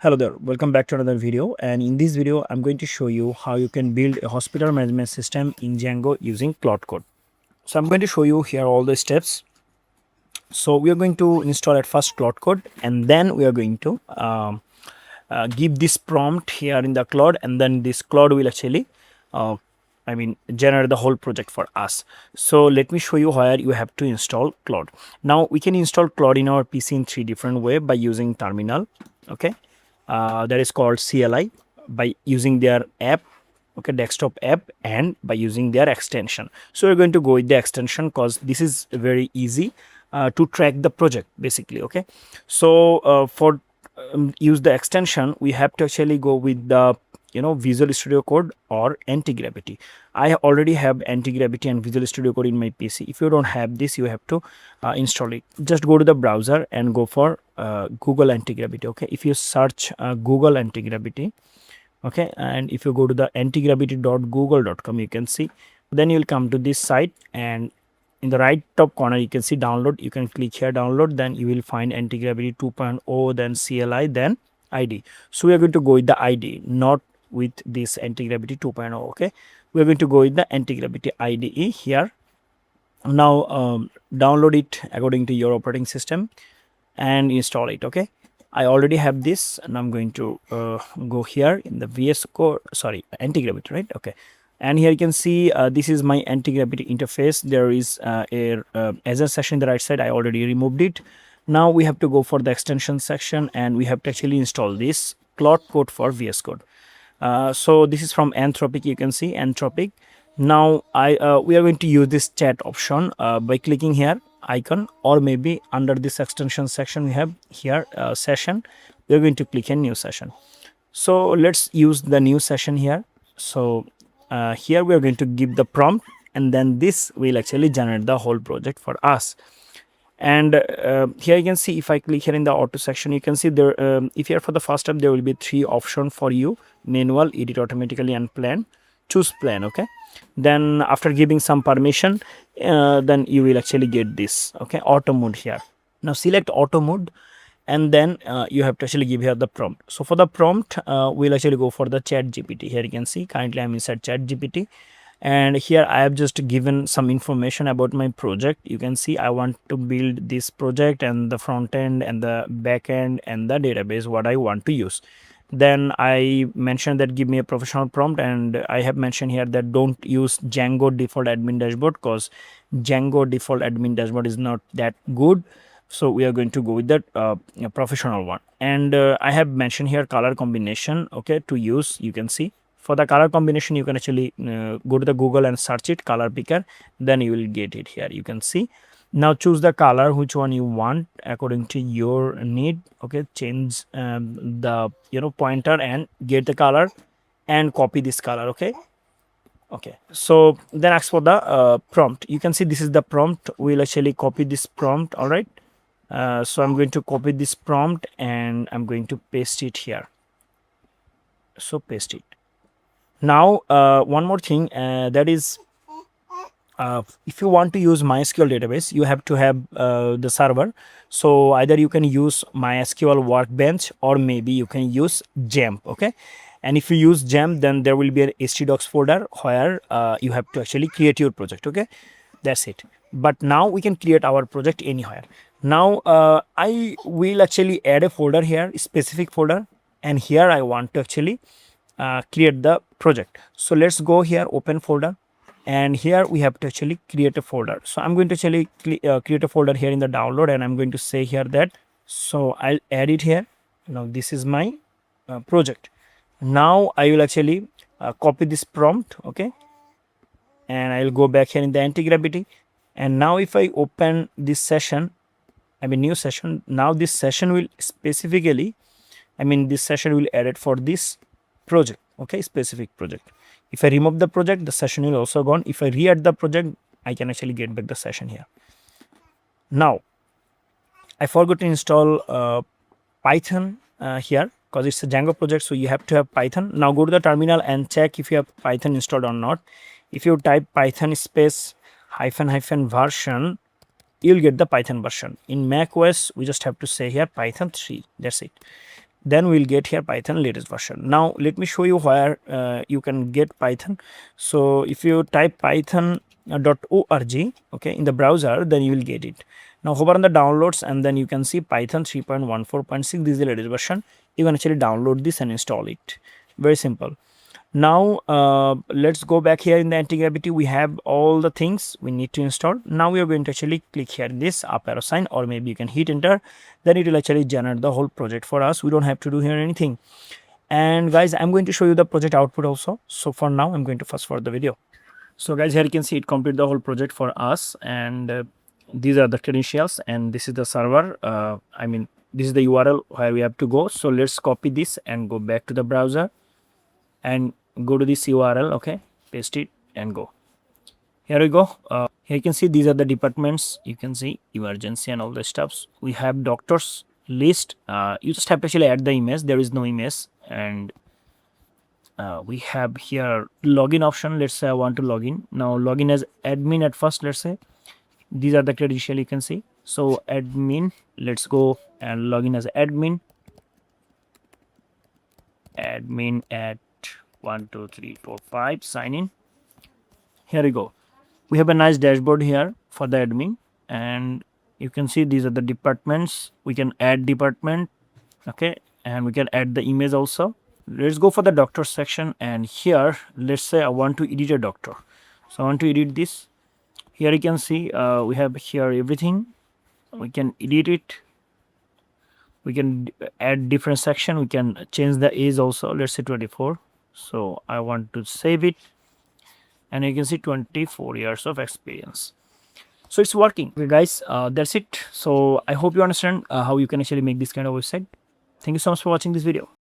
Hello there, welcome back to another video, and in this video I'm going to show you how you can build a hospital management system in Django using Claude Code. So I'm going to show you here all the steps. So we are going to install at first Claude Code, and then we are going to give this prompt here in the Claude, and then this Claude will actually uh, generate the whole project for us. So let me show you where you have to install Claude. Now we can install Claude in our PC in three different ways by using terminal. Okay, that is called CLI, by using their app, okay, desktop app, and by using their extension. So we're going to go with the extension because this is very easy to track the project basically. Okay, so for use the extension, we have to actually go with the Visual Studio Code or anti-gravity. I already have anti-gravity and Visual Studio Code in my PC. If you don't have this, you have to install it. Just go to the browser and go for Google anti-gravity. Okay, if you search Google anti-gravity, okay, and if you go to the antigravity.google.com, you can see, then you will come to this site, and in the right top corner you can see download. You can click here, download, then you will find anti-gravity 2.0, then CLI, then ID. So we are going to go with the ID, not with this anti-gravity 2.0. okay, we are going to go with the anti-gravity IDE here. Now download it according to your operating system and install it. Okay, I already have this, and I'm going to go here in the VS Code, sorry, anti-gravity, right? Okay, and here you can see this is my anti-gravity interface. There is a Azure session in the right side. I already removed it. Now we have to go for the extension section, and we have to actually install this Claude Code for VS Code. So this is from Anthropic. You can see Anthropic. Now we are going to use this chat option by clicking here icon, or maybe under this extension section we have here session. We are going to click a new session. So let's use the new session here. So here we are going to give the prompt, and then this will actually generate the whole project for us. And here you can see, if I click here in the auto section, you can see there if you are for the first step, there will be three options for you: manual, edit automatically, and plan. Choose plan. Okay, then after giving some permission, then you will actually get this, okay, auto mode here. Now select auto mode, and then you have to actually give here the prompt. So for the prompt, we'll actually go for the chat GPT. Here you can see currently I'm inside chat GPT, and here I have just given some information about my project. You can see I want to build this project, and the front end and the back end and the database what I want to use. Then I mentioned that give me a professional prompt, and I have mentioned here that don't use Django default admin dashboard, because Django default admin dashboard is not that good. So we are going to go with that professional one. And I have mentioned here color combination, okay, to use. You can see for the color combination, you can actually go to the Google and search it, color picker, then you will get it here. You can see. Now choose the color which one you want according to your need. Okay, change the pointer and get the color and copy this color. Okay, so then ask for the prompt. You can see this is the prompt. We'll actually copy this prompt. All right, so I'm going to copy this prompt, and I'm going to paste it here. So paste it. Now one more thing, that is, if you want to use MySQL database, you have to have the server. So either you can use MySQL Workbench, or maybe you can use XAMPP. Okay, and if you use XAMPP, then there will be an htdocs folder where you have to actually create your project. Okay, that's it. But now we can create our project anywhere. Now I will actually add a folder here, a specific folder, and here I want to actually create the project. So let's go here, open folder, and here we have to actually create a folder. So I'm going to actually create a folder here in the download, and I'm going to say here that, so I'll add it here. Now this is my project. Now I will actually copy this prompt, okay, and I'll go back here in the anti-gravity, and now if I open this session, new session, now this session will specifically, this session will add it for this project, okay, specific project. If I remove the project, the session will also gone. If I re-add the project, I can actually get back the session here. Now I forgot to install Python here, because it's a Django project, so you have to have Python. Now go to the terminal and check if you have Python installed or not. If you type Python space -- version, you'll get the Python version. In Mac OS, we just have to say here Python 3. That's it. then we'll get here Python latest version. Now let me show you where you can get Python. So if you type python.org, okay, in the browser, then you will get it. Now hover on the downloads and then you can see Python 3.14.6. This is the latest version. You can actually download this and install it. Very simple. Now let's go back here in the anti-gravity. We have all the things we need to install. Now we are going to actually click here this up arrow sign, or maybe you can hit enter, then it will actually generate the whole project for us. We don't have to do here anything. And guys, I'm going to show you the project output also. So for now I'm going to fast forward the video. So guys, here you can see it completed the whole project for us, and these are the credentials, and this is the server. I mean, this is the URL where we have to go. So let's copy this and go back to the browser and go to this URL, okay, paste it and go. Here we go. Here you can see these are the departments. You can see emergency and all the stuffs. We have doctors list. You just have to actually add the image. There is no image. And we have here login option. Let's say I want to log in. Now login as admin at first, let's say. These are the credential you can see. So admin, let's go and login as admin. Admin at 1 2 3 4 5, sign in. Here we go. We have a nice dashboard here for the admin, and you can see these are the departments. We can add department, okay, and we can add the image also. Let's go for the doctor section, and here let's say I want to edit a doctor. So I want to edit this. Here you can see we have here everything. We can edit it. We can add different section. We can change the age also. Let's say 24. So I want to save it, and you can see 24 years of experience. So it's working. Okay guys, that's it. So I hope you understand how you can actually make this kind of website. Thank you so much for watching this video.